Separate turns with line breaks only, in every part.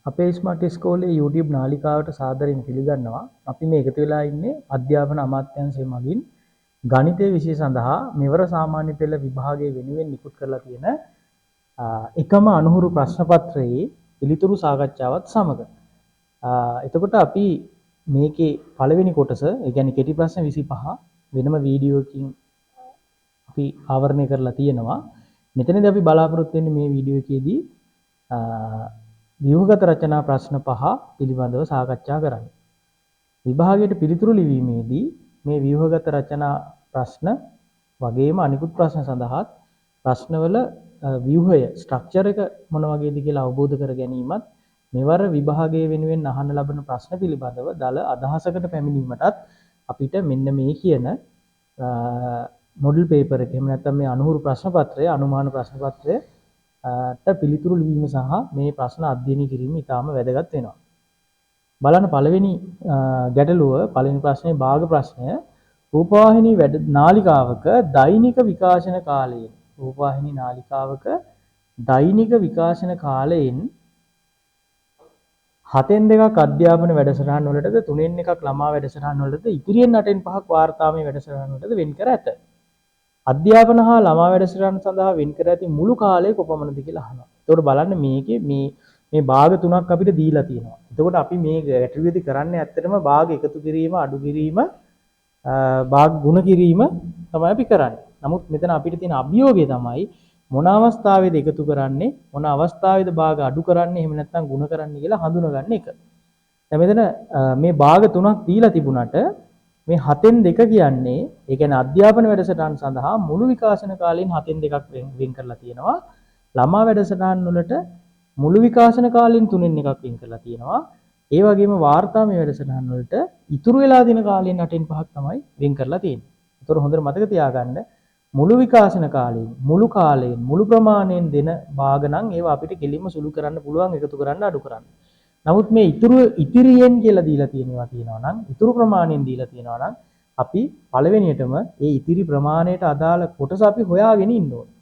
අපේ ස්මාර්ට් ඉස්කෝලේ YouTube නාලිකාවට සාදරයෙන් පිළිගන්නවා. අපි මේ එකතු වෙලා ඉන්නේ අධ්‍යාපන අමාත්‍යාංශය මගින් ගණිතය විෂය සඳහා මෙවර සාමාන්‍ය පෙළ විභාගයේ වෙනුවෙන් නිකුත් කරලා තියෙන එකම අනුහුරු ප්‍රශ්න පත්‍රයේ පිළිතුරු සාකච්ඡාවත් සමග. එතකොට අපි මේකේ පළවෙනි කොටස, ඒ කියන්නේ කෙටි ප්‍රශ්න 25 වෙනම වීඩියෝකින් අපි ආවරණය කරලා තියෙනවා. මෙතනදී අපි බලාපොරොත්තු වෙන්නේ මේ වීඩියෝ එකේදී ව්‍යුහගත රචනා ප්‍රශ්න 5 පිළිබඳව සාකච්ඡා කරන්න. විභාගයට පිළිතුරු ලිවීමේදී මේ ව්‍යුහගත රචනා ප්‍රශ්න වගේම අනිකුත් ප්‍රශ්න සඳහාත් ප්‍රශ්නවල ව්‍යුහය ස්ට්‍රක්චර් එක මොන වගේද කියලා අවබෝධ කර ගැනීමත් මෙවර විභාගයේ වෙනුවෙන් අහන්න ලබන ප්‍රශ්න පිළිබඳව දල අදහසකට පැමිණීමටත් අපිට මෙන්න මේ කියන මොඩල් පේපර් එක එහෙම නැත්නම් මේ අනුහුරු ප්‍රශ්න පත්‍රය, අනුමාන ප්‍රශ්න පත්‍රය පිළිතුරු ලිවීම සහ මේ ප්‍රශ්න අධ්‍යයනය කිරීම ඉතාම වැදගත් වෙනවා. බලන්න පළවෙනි ගැටලුව, පළවෙනි ප්‍රශ්නේ භාග ප්‍රශ්නය. රූපවාහිනී නාලිකාවක දෛනික විකාශන කාලයෙන්, රූපවාහිනී නාලිකාවක දෛනික විකාශන කාලයෙන් 7න් 2ක් අධ්‍යාපන වැඩසටහන් වලටද 3න් 1ක් ළමා වැඩසටහන් වලටද ඉතිරියෙන් 8න් 5ක් වාර්තාමය වැඩසටහන් වලටද වෙන් කර ඇත. අධ්‍යාපන හා ළමා වැඩසටහන් සඳහා වෙන් කර ඇති මුළු කාලය කොපමණද කියලා අහනවා. එතකොට බලන්න මේකේ මේ භාග තුනක් අපිට දීලා තියෙනවා. එතකොට අපි මේ ගැටලුවේදී කරන්නේ ඇත්තටම භාග එකතු කිරීම, අඩු කිරීම, භාග ගුණ කිරීම තමයි අපි කරන්නේ. නමුත් මෙතන අපිට තියෙන අභියෝගය තමයි මොන අවස්ථාවේද එකතු කරන්නේ, මොන අවස්ථාවේද භාග අඩු කරන්නේ, එහෙම නැත්නම් ගුණ කරන්නේ කියලා හඳුනගන්න එක. දැන් මෙතන මේ භාග තුනක් දීලා තිබුණාට මේ 7න් 2 කියන්නේ, ඒ කියන්නේ අධ්‍යාපන වැඩසටහන් සඳහා මුළු විකාශන කාලයෙන් 7න් 2ක් වෙන් කරලා තියෙනවා. ළමා වැඩසටහන් වලට මුළු විකාශන කාලයෙන් 3න් 1ක් වෙන් කරලා තියෙනවා. ඒ වගේම වාර්තාමය වැඩසටහන් වලට ඉතුරු වෙලා තියෙන කාලයෙන් 8න් 5ක් තමයි වෙන් කරලා තියෙන්නේ. ඒතර හොඳට මතක තියාගන්න, මුළු විකාශන කාලයෙන්, මුළු කාලයෙන්, මුළු ප්‍රමාණයෙන් දෙන භාග නම් ඒවා අපිට කෙලින්ම සුළු කරන්න පුළුවන්, එකතු කරන්න, අඩු කරන්න. නමුත් මේ ඉතිරියෙන් කියලා දීලා තියෙනවා නම්, ඉතුරු ප්‍රමාණයෙන් දීලා තියෙනවා නම් අපි පළවෙනියටම ඒ ඉතිරි ප්‍රමාණයට අදාළ කොටස අපි හොයාගෙන ඉන්න ඕනේ.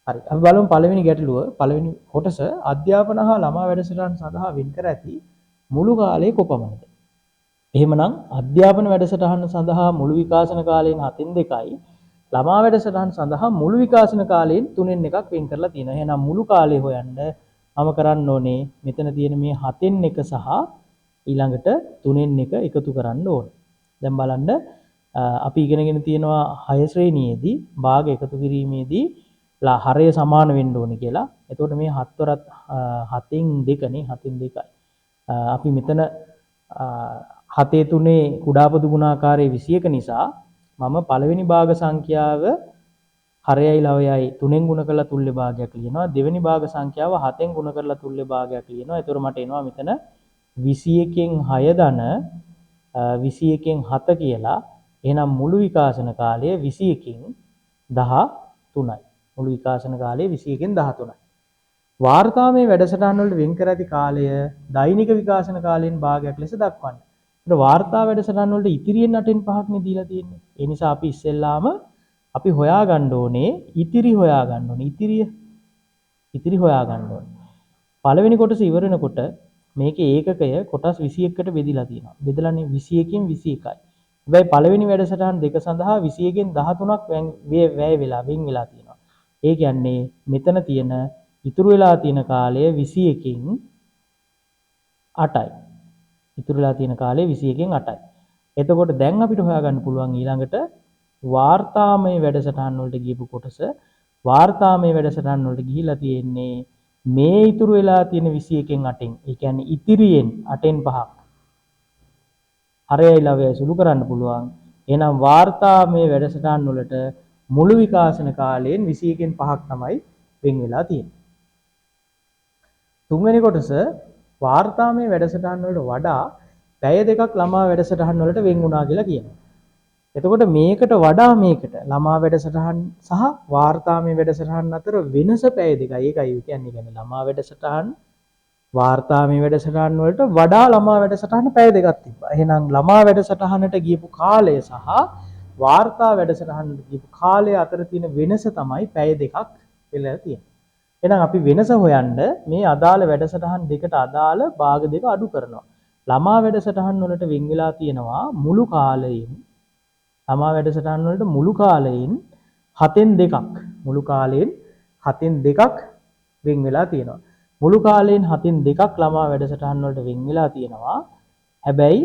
හරි. අපි බලමු පළවෙනි ගැටලුව. පළවෙනි කොටස අධ්‍යාපන හා ළමා වැඩසටහන් සඳහා වෙන් කර ඇති මුළු කාලය කොපමණද? එහෙමනම් අධ්‍යාපන වැඩසටහන සඳහා මුළු විකාශන කාලයෙන් 7න් 2යි, ළමා වැඩසටහන සඳහා මුළු විකාශන කාලයෙන් 3න් 1ක් වෙන් කරලා තියෙනවා. එහෙනම් මුළු කාලය හොයන්න මම කරන්න ඕනේ මෙතන තියෙන මේ 7න් 1 සහ ඊළඟට 3න් 1 එකතු කරන්න ඕනේ. දැන් බලන්න අපි ඉගෙනගෙන තියෙනවා 6 ශ්‍රේණියේදී භාග එකතු කිරීමේදී හරය සමාන වෙන්න ඕනේ කියලා. එතකොට මේ 7 වරත් 7න් 2 නේ, 7න් 2යි. අපි මෙතන 7 3 කුඩා පොදු ගුණාකාරයේ 21 නිසා මම පළවෙනි භාග සංඛ්‍යාව හරයයි ලවයයි 3න් ගුණ කරලා තුල්්‍ය භාගයක් ලියනවා. දෙවෙනි භාග සංඛ්‍යාව 7න් ගුණ කරලා තුල්්‍ය භාගයක් ලියනවා. ඒතර මට එනවා මෙතන 21න් 6 ධන 21න් 7 කියලා. එහෙනම් මුළු විකාශන කාලය 21න් 13යි. මුළු විකාශන කාලය 21න් 13යි. වාර්තාමය වැඩසටහන් වලට වෙන් කර ඇති කාලය දෛනික විකාශන කාලයෙන් භාගයක් ලෙස දක්වන්න. ඒත් වාර්තා වැඩසටහන් වලට ඉතිරියෙන් 8න් 5ක් නේ දීලා තියෙන්නේ. ඒ නිසා අපි ඉස්සෙල්ලාම අපි හොයා ගන්න ඕනේ ඉතිරි හොයා ගන්න ඕනේ. ඉතිරි හොයා ගන්න ඕනේ. පළවෙනි කොටස ඉවර වෙනකොට මේකේ ඒකකය කොටස් 21කට බෙදලා තියෙනවා. බෙදලානේ 21කින් 21යි. හැබැයි පළවෙනි වැඩසටහන් දෙක සඳහා 21කින් 13ක් වැය වෙලා වෙන් වෙලා තියෙනවා. ඒ කියන්නේ මෙතන තියෙන ඉතුරු වෙලා තියෙන කාලය 21කින් 8යි. ඉතුරු වෙලා තියෙන කාලය 21කින් 8යි. එතකොට දැන් අපිට හොයාගන්න පුළුවන් ඊළඟට වාර්තාමය වැඩසටහන් වලට ගියපු කොටස. වාර්තාමය වැඩසටහන් වලට ගිහිලා තියෙන්නේ මේ ඉතුරු වෙලා තියෙන 21කින් 8න්. ඒ කියන්නේ ඉතිරියෙන් 8න් 5ක්. හරයයි ලවයයි සුළු කරන්න පුළුවන්. එහෙනම් වාර්තාමය වැඩසටහන් වලට මුළු විකාශන කාලයෙන් 21කින් 5ක් තමයි වෙන් වෙලා තියෙන්නේ. තුන්වෙනි කොටස වාර්තාමය වැඩසටහන් වලට වඩා පැය දෙකක් ළමා වැඩසටහන් වලට වෙන් වුණා කියලා කියනවා. එතකොට මේකට වඩා මේකට ළමා වැඩසටහන් සහ වාර්තාමය වැඩසටහන් අතර වෙනස පැය දෙකයි. ඒකයි කියන්නේ ළමා වැඩසටහන් වාර්තාමය වැඩසටහන් වලට වඩා ළමා වැඩසටහන පැය දෙකක් තිබ්බා. එහෙනම් ළමා වැඩසටහනට ගියපු කාලය සහ වාර්තා වැඩසටහනට ගියපු කාලය අතර තියෙන වෙනස තමයි පැය දෙකක් වෙලා තියෙන්නේ. එහෙනම් අපි වෙනස හොයන්න මේ අදාළ වැඩසටහන් දෙකට අදාළ භාග දෙක අඩු කරනවා. ළමා වැඩසටහන් වලට වෙන් වෙලා තියෙනවා මුළු කාලයෙන් ළමා වැඩසටහන් වලට මුළු කාලයෙන් 7න් 2ක් මුළු කාලයෙන් 7න් 2ක් වෙන් වෙලා තියෙනවා. මුළු කාලයෙන් 7න් 2ක් ළමා වැඩසටහන් වලට වෙන් වෙලා තියෙනවා. හැබැයි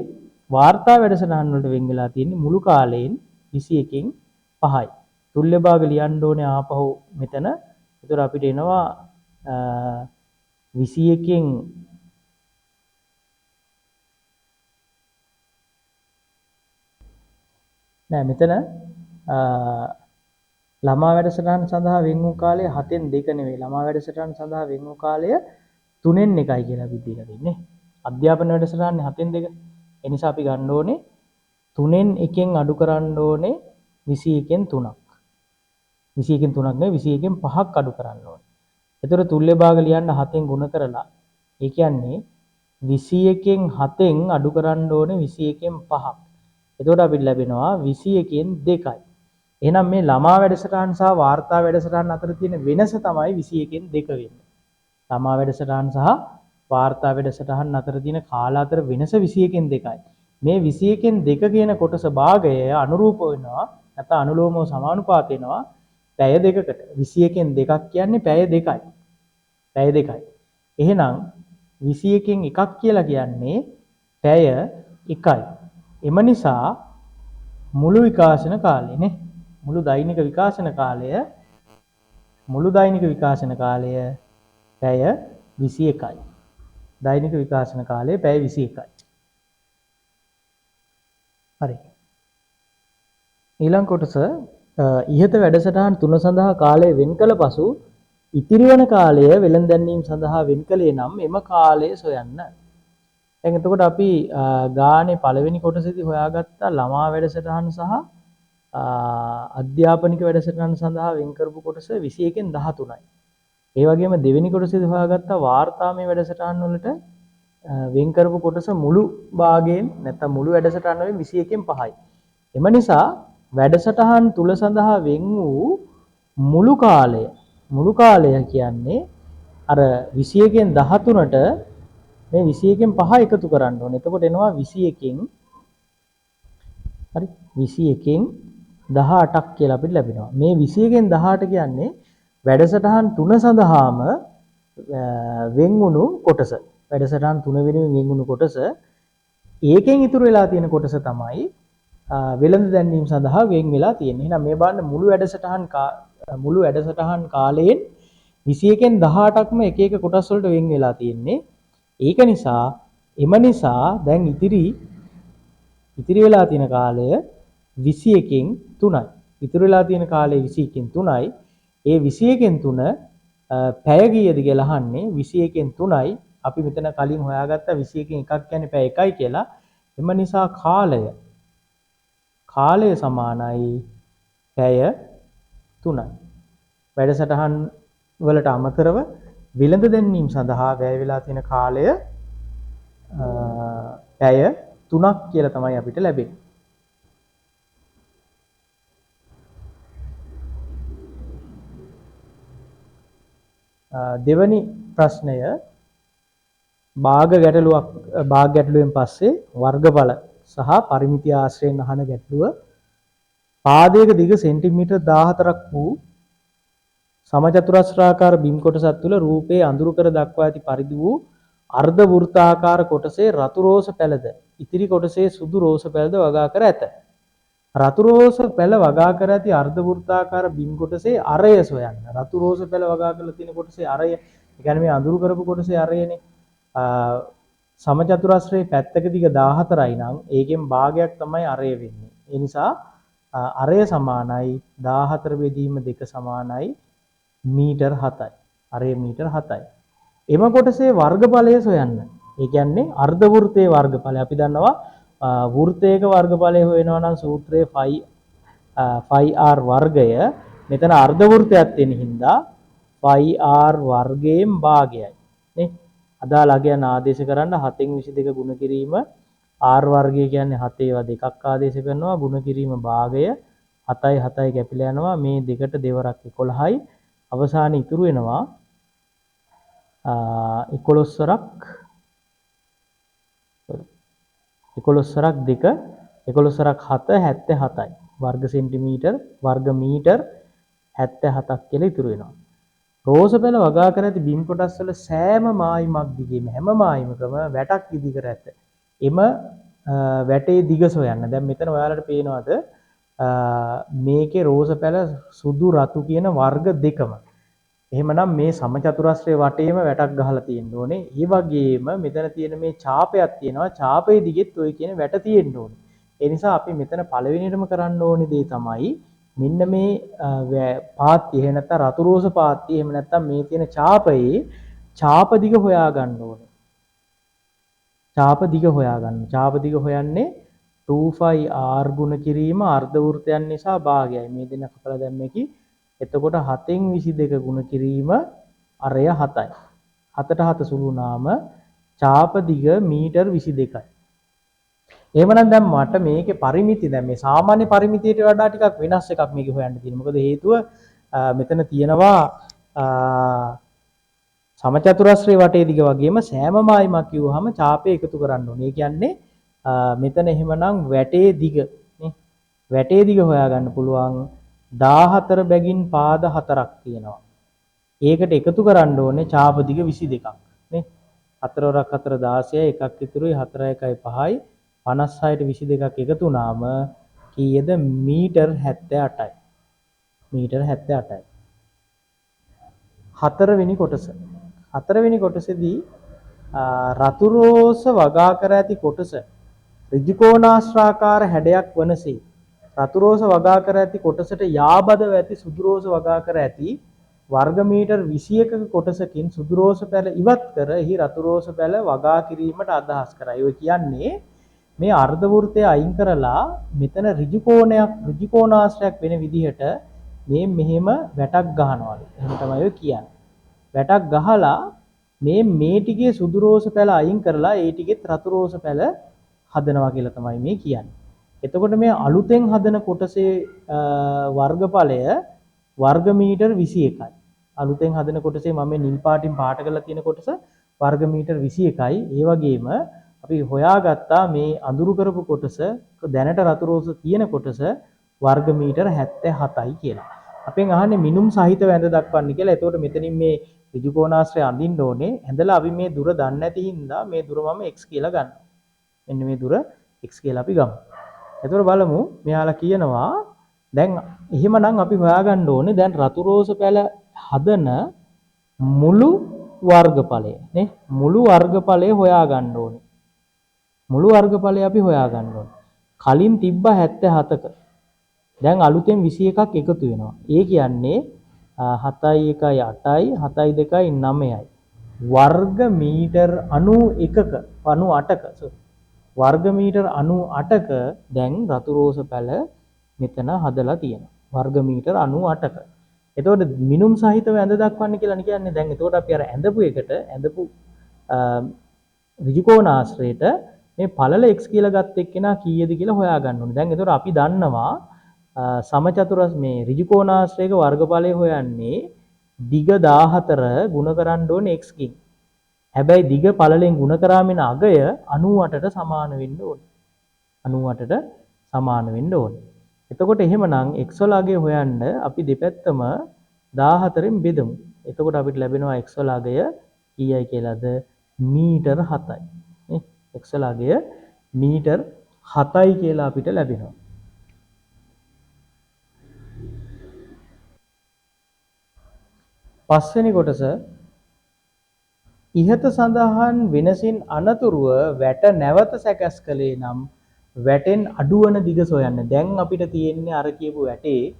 වාර්තා වැඩසටහන් වලට වෙන් වෙලා තියෙන්නේ මුළු කාලයෙන් 21න් 5යි. තුල්්‍ය භාග ලියන්න ඕනේ ආපහු මෙතන. ඒතර අපිට එනවා 21න් නෑ මෙතන ළමා වැඩසටහන සඳහා වෙන් වූ කාලය 7න් 2 නෙවෙයි. ළමා වැඩසටහන සඳහා වෙන් වූ කාලය 3න් 1යි කියලා අපි දීලා තින්නේ. අධ්‍යාපන වැඩසටහනේ 7න් 2. ඒ නිසා අපි ගන්න ඕනේ 3න් 1න් අඩු කරන්න ඕනේ 21න් 3ක්. 21න් 3ක් නෙවෙයි 21න් 5ක් අඩු කරන්න ඕනේ. ඒතර තුල්්‍ය භාග ලියන්න 7න් ගුණ කරලා ඒ කියන්නේ 21න් 7න් අඩු කරන්න ඕනේ 21න් 5ක්. එතකොට අපිට ලැබෙනවා 21න් 2යි. එහෙනම් මේ ළමා වැඩසටහන් සහ වාර්තා වැඩසටහන් අතර තියෙන වෙනස තමයි 21න් 2 වෙන්නේ. ළමා වැඩසටහන් සහ වාර්තා වැඩසටහන් අතර තියෙන කාල අතර වෙනස 21න් 2යි. මේ 21න් 2 කියන කොටස භාගය අනුරූප වෙනවා නැත්නම් අනුලෝමව සමානුපාත වෙනවා පැය දෙකකට. 21න් 2ක් කියන්නේ පැය දෙකයි. පැය දෙකයි. එහෙනම් 21න් 1ක් කියලා කියන්නේ පැය එකයි. එම නිසා මුළු විකාශන කාලය නේ මුළු දෛනික විකාශන කාලය පැය 21යි. දෛනික විකාශන කාලය පැය 21යි. හරි. ඊළඟ කොටස ඉහත වැඩසටහන් තුන සඳහා කාලය වෙන් කළ පසු ඉතිරි වන කාලය වෙළඳ දැන්වීම සඳහා වෙන් කළේ නම් එම කාලය සොයන්න. දැන් එතකොට අපි ගානේ පළවෙනි කොටසේදී හොයාගත්තා ළමා වැඩසටහන සහ අධ්‍යාපනික වැඩසටහන සඳහා වෙන් කරපු කොටස 21න් 13යි. ඒ වගේම දෙවෙනි කොටසේදී හොයාගත්තා වාර්තාමය වැඩසටහන් වලට වෙන් කරපු කොටස මුළු භාගයෙන් නැත්නම් මුළු වැඩසටහන වලින් 21න් 5යි. එම නිසා වැඩසටහන් තුල සඳහා වෙන් වූ මුළු කාලය කියන්නේ අර 21න් 13ට මේ 21න් 5 එකතු කරන්න ඕනේ. එතකොට එනවා 21න් හරි 21න් 18ක් කියලා අපිට ලැබෙනවා. මේ 21න් 18 කියන්නේ වැඩසටහන් 3 සඳහාම වෙන් වුණු කොටස. වැඩසටහන් 3 වෙනුවෙන් වෙන් වුණු කොටස. ඒකෙන් ඉතුරු වෙලා තියෙන කොටස තමයි වෙළඳ දැන්වීම සඳහා වෙන් වෙලා තියෙන්නේ. එහෙනම් මේ බලන්න මුළු වැඩසටහන් කාලයෙන් 21න් 18ක්ම එක එක කොටස් වලට වෙන් වෙලා තියෙන්නේ. ඒක නිසා දැන් ඉතිරි වෙලා තියෙන කාලය 21න් 3යි. ඉතුරු වෙලා තියෙන කාලය 21න් 3යි. ඒ 21න් 3 පැය කීයද කියලා අහන්නේ 21න් 3යි. අපි මෙතන කලින් හොයාගත්ත 21න් 1ක් කියන්නේ පැය 1යි කියලා. එම නිසා කාලය සමානයි පැය 3යි. වැඩසටහන් වලට අමතරව විලඳ දැන්වීම සඳහා වැය වෙලා තියෙන කාලය පැය 3ක් කියලා තමයි අපිට ලැබෙන්නේ. දෙවැනි ප්‍රශ්නය භාග ගැටලුවෙන් පස්සේ වර්ගඵල සහ පරිමිති ආශ්‍රයෙන් අහන ගැටලුව පාදයක දිග සෙන්ටිමීටර් 14ක් වූ සමචතුරස්‍රාකාර බිම් කොටසක් තුළ රූපයේ අඳුරු කර දක්වා ඇති පරිදි වූ අර්ධ වෘත්තාකාර කොටසේ රතු රෝස පැළද ඉතිරි කොටසේ සුදු රෝස පැළද වගා කර ඇත. රතු රෝස පැළ වගා කර ඇති අර්ධ වෘත්තාකාර බිම් කොටසේ අරය සොයන්න. රතු රෝස පැළ වගා කරලා තියෙන කොටසේ අරය. ඒ කියන්නේ මේ අඳුරු කරපු කොටසේ අරයනේ. සමචතුරස්‍රයේ පැත්තක දිග 14යි නම් ඒකෙන් භාගයක් තමයි අරය වෙන්නේ. ඒ නිසා අරය සමානයි 14 බෙදීම 2 සමානයි මීටර් 7යි. අරය මීටර් 7යි. එම කොටසේ වර්ගඵලය සොයන්න. ඒ කියන්නේ අර්ධ වෘත්තයේ වර්ගඵලය. අපි දන්නවා වෘත්තයක වර්ගඵලය හොයනවා නම් සූත්‍රයේ phi r වර්ගය මෙතන අර්ධ වෘත්තයක් තියෙන හින්දා phi r වර්ගයෙන් භාගයයි. නේ? අදාළ අගයන් ආදේශ කරන්න 7න් 22 ගුණ කිරීම r වර්ගය කියන්නේ 7 ඒවා දෙකක් ආදේශ කරනවා ගුණ කිරීම භාගය 7යි 7යි කැපිලා යනවා මේ දෙකට දෙවරක් 11යි අවසානයේ ඉතුරු වෙනවා 11වරක් 2 11වරක් 7 77යි. වර්ග සෙන්ටිමීටර් වර්ග මීටර් 77ක් කියලා ඉතුරු වෙනවා. රෝස පැල වගා කර ඇති බිම් කොටස් වල සෑම මායිමක් දිගේම හැම මායිමකම වැටක් ඉදි කර ඇත. එම වැටේ දිග සොයන්න. දැන් මෙතන ඔයාලට පේනවාද මේකේ රෝස පැල සුදු රතු කියන වර්ග දෙකම. එහෙමනම් මේ සමචතුරස්‍රයේ වටේම වැටක් ගහලා තියෙන්න ඕනේ. ඒ වගේම මෙතන තියෙන මේ ඡාපයක් තියෙනවා. ඡාපයේ දිගෙත් ඔය කියන වැට තියෙන්න ඕනේ. ඒ නිසා අපි මෙතන පළවෙනියටම කරන්න ඕනේ දේ තමයි මෙන්න මේ පාත්‍ය එහෙම නැත්නම් රතු රෝස පාත්‍ය එහෙම නැත්නම් මේ තියෙන ඡාපයේ ඡාප දිග හොයා ගන්න ඕනේ. ඡාප දිග හොයා ගන්න. ඡාප දිග හොයන්නේ 2πr ගුණ කිරීම අර්ධ වෘත්තයන් නිසා භාගයයි. මේ දෙන කපලා දැම්මේකි. එතකොට 7න් 22 ගුණ කිරීම අරය 7යි. 7ට 7 සුළු නාම ඡාප දිග මීටර් 22යි. එහෙමනම් දැන් මට මේකේ පරිමිති දැන් මේ සාමාන්‍ය පරිමිතියට වඩා ටිකක් වෙනස් එකක් මේකේ හොයන්න තියෙනවා. මොකද හේතුව මෙතන තියෙනවා සමචතුරස්‍රයේ වටේ දිග වගේම සෑම මායිමක් කිව්වහම ඡාපය එකතු කරන්න ඕනේ. ඒ කියන්නේ මෙතන එහෙමනම් වැටේ දිග නේ වැටේ දිග හොයාගන්න පුළුවන් 14 බැගින් පාද 4ක් තියෙනවා. ඒකට එකතු කරන්න ඕනේ ඡාප දිග 22ක් නේ. 4 වරක් 4 16යි එකක් ඉතුරුයි 4 1යි 5යි 56ට 22ක් එකතු වුණාම කීයද මීටර් 78යි. මීටර් 78යි. හතරවෙනි කොටස. හතරවෙනි කොටසේදී රතු රෝස වගා කර ඇති කොටස ඍජුකෝණාශ්‍රාකාර හැඩයක් වනසේ රතු රෝස වගා කර ඇති කොටසට යාබදව ඇති සුදු රෝස වගා කර ඇති වර්ග මීටර් 21ක කොටසකින් සුදු රෝස පැල ඉවත් කර එහි රතු රෝස පැල වගා කිරීමට අදහස් කරයි. ඔය කියන්නේ මේ අර්ධ වෘත්තය අයින් කරලා මෙතන ඍජුකෝණාශ්‍රයක් වෙන විදිහට මේ මෙහෙම වැටක් ගහනවාලු. එහෙම තමයි ඔය කියන්නේ. වැටක් ගහලා මේ ටිකේ සුදු රෝස පැල අයින් කරලා ඒ ටිකෙත් රතු රෝස පැල හදනවා කියලා තමයි මේ කියන්නේ. එතකොට මේ අලුතෙන් හදන කොටසේ වර්ගඵලය වර්ග මීටර් 21යි. අලුතෙන් හදන කොටසේ මම මේ නිල් පාටින් පාට කරලා තියෙන කොටස වර්ග මීටර් 21යි. ඒ වගේම අපි හොයාගත්තා මේ අඳුරු කරපු කොටස දැනට රතු රෝස තියෙන කොටස වර්ග මීටර් 77යි කියලා. අපෙන් අහන්නේ මිනුම් සහිතව ඇඳ දක්වන්න කියලා. එතකොට මෙතනින් මේ ඍජුකෝණාශ්‍රය අඳින්න ඕනේ. ඇඳලා අපි මේ දුර දන්නේ නැති හින්දා මේ දුර මම x කියලා ගන්නවා. මෙන්න මේ දුර x කියලා අපි ගමු. එතකොට බලමු මෙයාලා කියනවා දැන් එහෙමනම් අපි හොයාගන්න ඕනේ දැන් රතු රෝස පැල හදන මුළු වර්ගඵලය නේ මුළු වර්ගඵලය හොයාගන්න ඕනේ. මුළු වර්ගඵලය අපි හොයාගන්න ඕනේ. කලින් තිබ්බ 77ක දැන් අලුතෙන් 21ක් එකතු වෙනවා. ඒ කියන්නේ 7යි 1යි 8යි 7යි 2යි 9යි. වර්ග මීටර් 98ක වර්ග මීටර් 98ක දැන් රතු රෝස පැල මෙතන හදලා තියෙනවා. වර්ග මීටර් 98ක. එතකොට මිනුම් සහිතව ඇඳ දක්වන්න කියලා කියන්නේ දැන් එතකොට අපි අර ඇඳපු ඍජුකෝණාශ්‍රයට මේ පළල x කියලා ගත්ත එක්කෙනා කීයද කියලා හොයාගන්න ඕනේ. දැන් එතකොට අපි දන්නවා සමචතුරස් මේ ඍජුකෝණාශ්‍රයක වර්ගඵලය හොයන්නේ දිග 14 ගුණ කරන්න ඕනේ x කින්. හැබැයි දිග පළලෙන් ගුණ කරාමින අගය 98ට සමාන වෙන්න ඕනේ. 98ට සමාන වෙන්න ඕනේ. එතකොට එහෙමනම් x වල අගය හොයන්න අපි දෙපැත්තම 14න් බෙදමු. එතකොට අපිට ලැබෙනවා x වල අගය කීයයි කියලාද මීටර් 7යි. නේ x වල අගය මීටර් 7යි කියලා අපිට ලැබෙනවා. පස්වෙනි කොටස ඉහත සඳහන් වෙනසින් අනතුරුව වැට නැවත සැකස් කළේ නම් වැටෙන් අඩුවන දිග සොයන්න. දැන් අපිට තියෙන්නේ අර කියපු වැටේ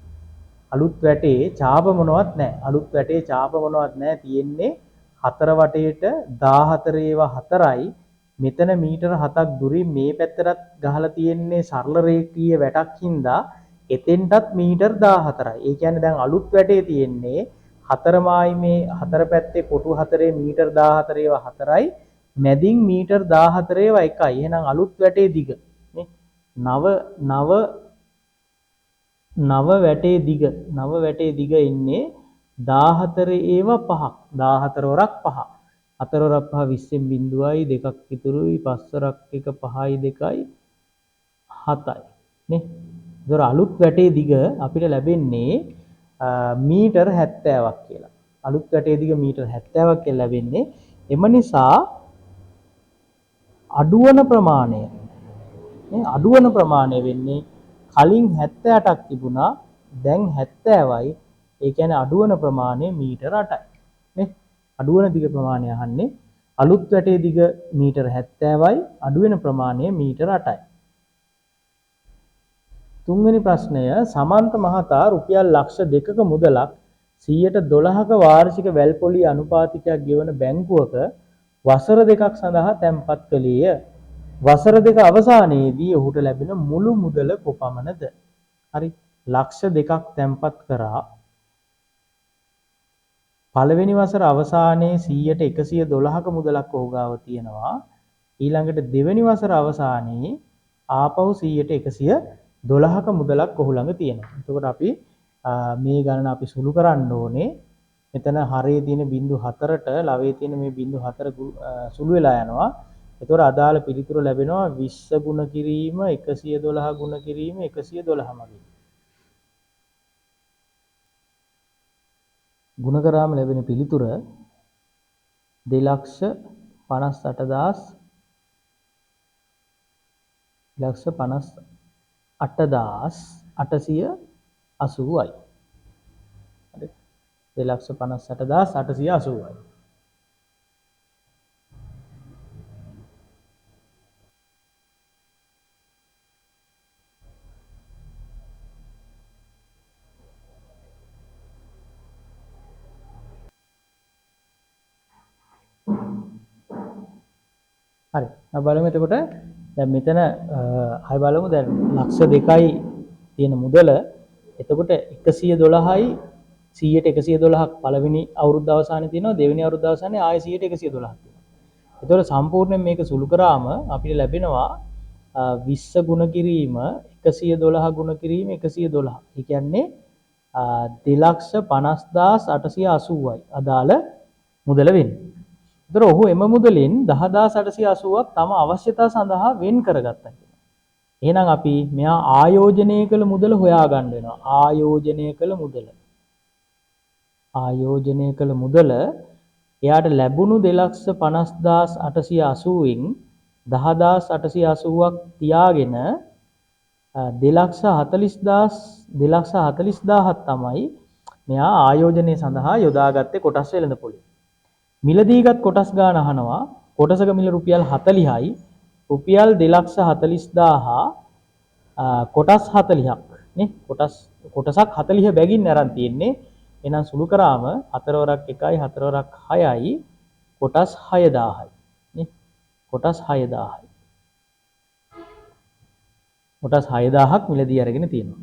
අලුත් වැටේ ඡාප මොනවත් නැහැ. අලුත් වැටේ ඡාප මොනවත් නැහැ. තියෙන්නේ හතර වටේට 14 ඒවා 4යි. මෙතන මීටර 7ක් දුරින් මේ පැත්තටත් ගහලා තියෙන්නේ සරල රේඛීය වැටක් හින්දා එතෙන්ටත් මීටර් 14යි. ඒ කියන්නේ දැන් අලුත් වැටේ තියෙන්නේ හතරමයි මේ හතර පැත්තේ කොටු හතරේ මීටර් 14 ඒවා 4යි. මැදින් මීටර් 14 ඒවා 1යි. එහෙනම් අලුත් වැටේ දිග නේ නව වැටේ දිග එන්නේ 14 ඒවා 5ක් 14 වරක් 5. 4 වරක් 5 20න් බිඳුවයි 2ක් ඉතුරුයි 5 වරක් 1 5යි 2යි 7යි නේ. ඒතර අලුත් වැටේ දිග අපිට ලැබෙන්නේ මීටර් 70ක් කියලා. අලුත් වැටේ දිග මීටර් 70ක් කියලා ලැබෙන්නේ. එම නිසා අඩුවන ප්‍රමාණය නේ අඩුවන ප්‍රමාණය වෙන්නේ කලින් 78ක් තිබුණා දැන් 70යි. ඒ කියන්නේ අඩුවන ප්‍රමාණය මීටර 8යි නේ. අඩුවන දිග ප්‍රමාණය අහන්නේ අලුත් වැටේ දිග මීටර 70යි අඩුවෙන ප්‍රමාණය මීටර 8යි. තුන්වෙනි ප්‍රශ්නය සමන්ත මහතා රුපියල් ලක්ෂ 2ක මුදලක් 112ක වාර්ෂික වැල්පොලි අනුපාතිකයක් ගෙවන බැංකුවක වසර 2ක් සඳහා තැන්පත් කළේය. වසර 2 අවසානයේදී ඔහුට ලැබෙන මුළු මුදල කොපමණද? හරි. ලක්ෂ 2ක් තැන්පත් කරා. පළවෙනි වසර අවසානයේ 100ට 112ක මුදලක් ඔහු ගාව තියෙනවා. ඊළඟට දෙවෙනි වසර අවසානයේ ආපහු 100ට 112ක මුදලක් ඔහු ළඟ තියෙනවා. එතකොට අපි මේ ගණන අපි සුළු කරන්න ඕනේ. මෙතන හරේ තියෙන බිංදු 4ට ලවයේ තියෙන මේ බිංදු 4 සුළු වෙලා යනවා. එතකොට අදාළ පිළිතුර ලැබෙනවා 20 ගුණ කිරීම 112 ගුණ කිරීම 112 මගින්. ගුණ කරාම ලැබෙන පිළිතුර 2,58,880යි. හරි. 2,58,880යි. හරි. අපි බලමු එතකොට දැන් මෙතන ආය බලමු දැන් ලක්ෂ 2යි තියෙන මුදල. එතකොට 112යි 100ට 112ක් පළවෙනි අවුරුද්ද අවසානයේ තියෙනවා දෙවෙනි අවුරුද්ද අවසානයේ ආයෙ 100ට 112ක් තියෙනවා. එතකොට සම්පූර්ණයෙන් මේක සුළු කරාම අපිට ලැබෙනවා 20 ගුණ කිරීම 112 ගුණ කිරීම 112. ඒ කියන්නේ 2,50,880යි අදාළ මුදල වෙන්නේ. ඒතර ඔහු එම මුදලින් 10,880ක් තම අවශ්‍යතා සඳහා වෙන් කරගත්තා කියනවා. එහෙනම් අපි මෙයා ආයෝජනය කළ මුදල හොයාගන්න වෙනවා. ආයෝජනය කළ මුදල එයාට ලැබුණු 2,50,880න් 10,880ක් තියාගෙන 2,40,000ක් තමයි මෙයා ආයෝජනය සඳහා යොදාගත්තේ කොටස් වෙළඳපොලේ. මිලදීගත් කොටස් ගාන අහනවා. කොටසක මිල රුපියල් 40යි. රුපියල් 2,40,000 කොටස් 40ක් නේ. කොටසක් 40 බැගින් අරන් තියෙන්නේ. එහෙනම් සුළු කරාම 4 වරක් 1යි 4 වරක් 6යි කොටස් 6,000යි නේ. කොටස් 6,000යි. කොටස් 6,000ක් මිලදී අරගෙන තියෙනවා.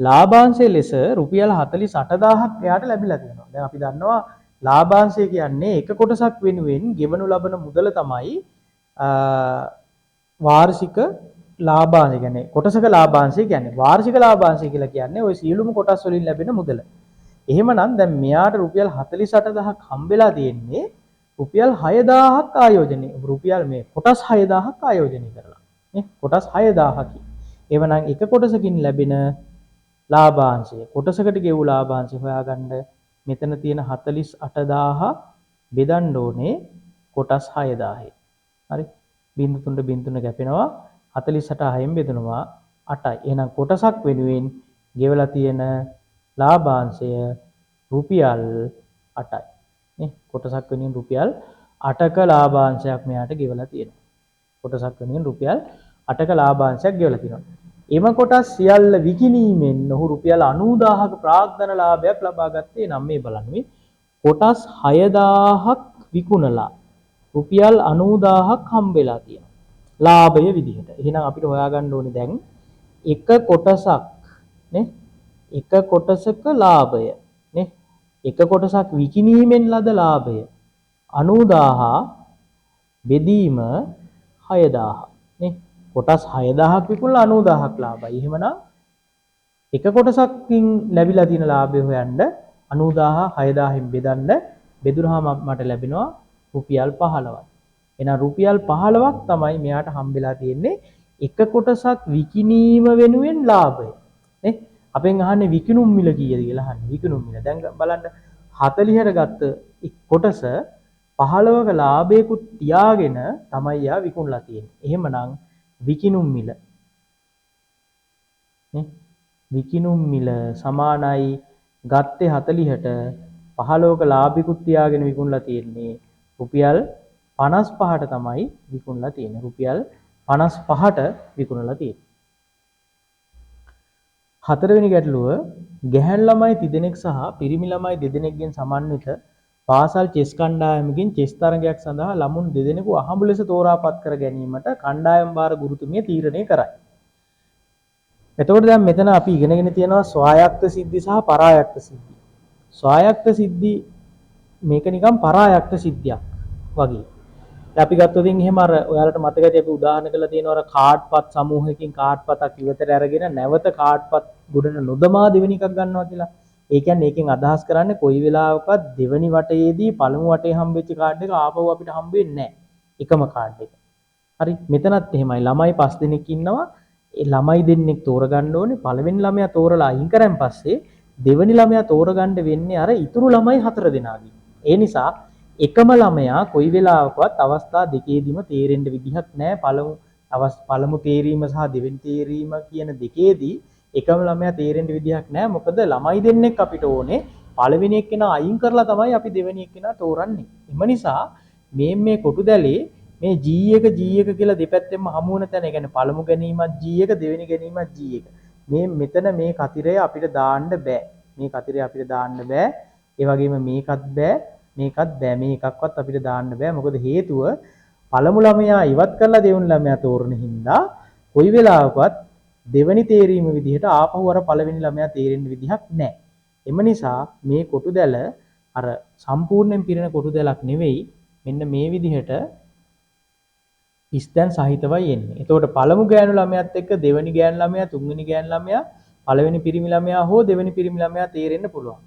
ලාභාංශය ලෙස රුපියල් 48,000ක් එයාට ලැබිලා තියෙනවා. දැන් අපි දන්නවා ලාභාංශය කියන්නේ එක කොටසක් වෙනුවෙන් ගෙවනු ලබන මුදල තමයි වාර්ෂික ලාභාංශය කියන්නේ. කොටසක ලාභාංශය කියන්නේ වාර්ෂික ලාභාංශය කියලා කියන්නේ ওই සියලුම කොටස් වලින් ලැබෙන මුදල. එහෙමනම් දැන් මෙයාට රුපියල් 48,000ක් හම්බෙලා තියෙන්නේ රුපියල් 6,000ක් ආයෝජනය. රුපියල් මේ කොටස් 6,000ක් ආයෝජනය කරලා. නේ කොටස් 6,000ක්. එවනම් එක කොටසකින් ලැබෙන ලාභාංශය කොටසකට ගෙවූ ලාභාංශය හොයාගන්න මෙතන තියෙන 48,000 බෙදන්න ඕනේ කොටස් 6,000යි. හරි. බිංදු 3ට බිංදු 3 කැපෙනවා 48,6න් බෙදනවා 8යි. එහෙනම් කොටසක් වෙනුවෙන් ගෙවලා තියෙන ලාභාංශය රුපියල් 8යි. නේ කොටසක් වෙනුවෙන් රුපියල් 8ක ලාභාංශයක් මෙයාට ගෙවලා තියෙනවා. කොටසක් වෙනුවෙන් රුපියල් 8ක ලාභාංශයක් ගෙවලා තියෙනවා. එම කොටස් සියල්ල විකිණීමෙන් ඔහු රුපියල් 90,000ක ප්‍රාග්ධන ලාභයක් ලබා ගත්තේ. නම් මේ බලන්නේ කොටස් 6,000ක් විකුණලා රුපියල් 90,000ක් හම්බෙලා තියෙනවා. ලාභය විදිහට. එහෙනම් අපිට හොයාගන්න ඕනේ දැන් එක කොටසක් නේ එක කොටසක ලාභය නේ එක කොටසක් විකිණීමෙන් ලද ලාභය 90,000 බෙදීම 6,000 නේ කොටස් 6,000ක් විකුණලා 90,000ක් ලාභයි. එහෙමනම් එක කොටසකින් ලැබිලා තියෙන ලාභය හොයන්න 90,000 6,000න් බෙදන්න බෙදුනහම මට ලැබෙනවා රුපියල් 15ක්. එහෙනම් රුපියල් 15ක් තමයි මෙයාට හම්බෙලා තියෙන්නේ එක කොටසක් විකිණීම වෙනුවෙන් ලාභය. නේ? අපෙන් අහන්නේ විකිණුම් මිල කීයද කියලා අහන්නේ. විකිණුම් මිල. දැන් බලන්න 40ට ගත්ත කොටස 15ක ලාභයකුත් තියාගෙන තමයි යා විකුණලා තියෙන්නේ. එහෙමනම් විකිණුම් මිල නේ? විකිණුම් මිල සමානයි ගත්තේ 40ට 15ක ලාභිකුත් තියාගෙන විකුණලා තියෙන්නේ රුපියල් 55ට තමයි විකුණලා තියෙන්නේ. රුපියල් 55ට විකුණලා තියෙන්නේ. හතරවෙනි ගැටලුව ගැහැණු ළමයි තිදෙනෙක් සහ පිරිමි ළමයි දෙදෙනෙක්ගෙන් සමන්විත පාසල් චෙස් කණ්ඩායමකින් චෙස් තරගයක් සඳහා ළමුන් දෙදෙනෙකු අහඹු ලෙස තෝරාපත් කර ගැනීමට කණ්ඩායම් භාර ගුරුතුමිය තීරණය කරයි. එතකොට දැන් මෙතන අපි ඉගෙනගෙන තියෙනවා ස්වායක්ත සිද්ධි සහ පරායක්ත සිද්ධි. ස්වායක්ත සිද්ධි මේක නිකන් පරායක්ත සිද්ධියක් වගේ. අපි ගත්තොත් එහෙම අර ඔයාලට මතකයි අපි උදාහරණ කරලා තියෙනවා අර කාඩ්පත් සමූහයකින් කාඩ්පතක් ඉවතට අරගෙන නැවත කාඩ්පත් ගොඩට නොදමා දෙවෙනි එකක් ගන්නවා කියලා. ඒ කියන්නේ ඒකෙන් අදහස් කරන්නේ කොයි වෙලාවකවත් දෙවෙනි වටයේදී පළමු වටේ හම්බෙච්ච කාඩ් එක ආපහු අපිට හම්බ වෙන්නේ නැහැ. එකම කාඩ් එක. හරි මෙතනත් එහෙමයි. ළමයි 5 දෙනෙක් ඉන්නවා. ඒ ළමයි දෙන්නෙක් තෝරගන්න ඕනේ. පළවෙනි ළමයා තෝරලා අයින් කරන් පස්සේ දෙවෙනි ළමයා තෝරගන්න වෙන්නේ අර ඉතුරු ළමයි 4 දෙනාගෙන්. ඒ නිසා එකම ළමයා කොයි වෙලාවකවත් අවස්ථා දෙකේදීම තේරෙන්න විදිහක් නැහැ. පළමු තේරීම සහ දෙවෙනි තේරීම කියන දෙකේදී එකම ළමයා තේරෙන්න විදිහක් නැහැ. මොකද ළමයි දෙන්නෙක් අපිට ඕනේ. පළවෙනි එක්කෙනා අයින් කරලා තමයි අපි දෙවෙනි එක්කෙනා තෝරන්නේ. එම නිසා මේ කොටු දැලේ මේ G1 G1 කියලා දෙපැත්තෙන්ම හමු වෙන තැන, ඒ කියන්නේ පළමු ගැනීමත් G1 දෙවෙනි ගැනීමත් G1. මෙතන මේ කතිරය අපිට දාන්න බෑ. මේ කතිරය අපිට දාන්න බෑ. ඒ වගේම මේකත් බෑ. මේකත් බෑ. මේ එකක්වත් අපිට දාන්න බෑ. මොකද හේතුව පළමු ළමයා ඉවත් කරලා දෙවෙනි ළමයා තෝරන හින්දා කොයි වෙලාවකවත් දෙවෙනි තේරීම විදිහට ආපහු අර පළවෙනි ළමයා තේරෙන්න විදිහක් නැහැ. එම නිසා මේ කොටු දැල අර සම්පූර්ණයෙන් පිරෙන කොටු දැලක් නෙවෙයි. මෙන්න මේ විදිහට ඉස්තන් සහිතවයි එන්නේ. එතකොට පළමු ගෑනු ළමයාත් එක්ක දෙවෙනි ගෑනු ළමයා, තුන්වෙනි ගෑනු ළමයා, පළවෙනි පිරිමි ළමයා හෝ දෙවෙනි පිරිමි ළමයා තේරෙන්න පුළුවන්.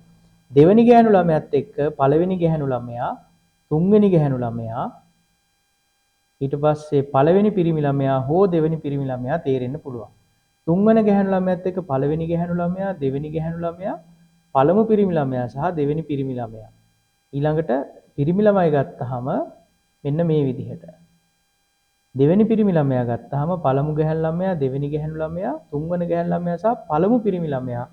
දෙවෙනි ගැහැණු ළමයාත් එක්ක පළවෙනි ගැහැණු ළමයා, තුන්වෙනි ගැහැණු ළමයා, ඊට පස්සේ පළවෙනි පිරිමි ළමයා හෝ දෙවෙනි පිරිමි ළමයා තේරෙන්න පුළුවන්. තුන්වෙනි ගැහැණු ළමයාත් එක්ක පළවෙනි ගැහැණු ළමයා, දෙවෙනි ගැහැණු ළමයා, පළමු පිරිමි ළමයා සහ දෙවෙනි පිරිමි ළමයා. ඊළඟට පිරිමි ළමයි ගත්තාම මෙන්න මේ විදිහට. දෙවෙනි පිරිමි ළමයා ගත්තාම පළමු ගැහැණු ළමයා, දෙවෙනි ගැහැණු ළමයා, තුන්වෙනි ගැහැණු ළමයා සහ පළමු පිරිමි ළමයා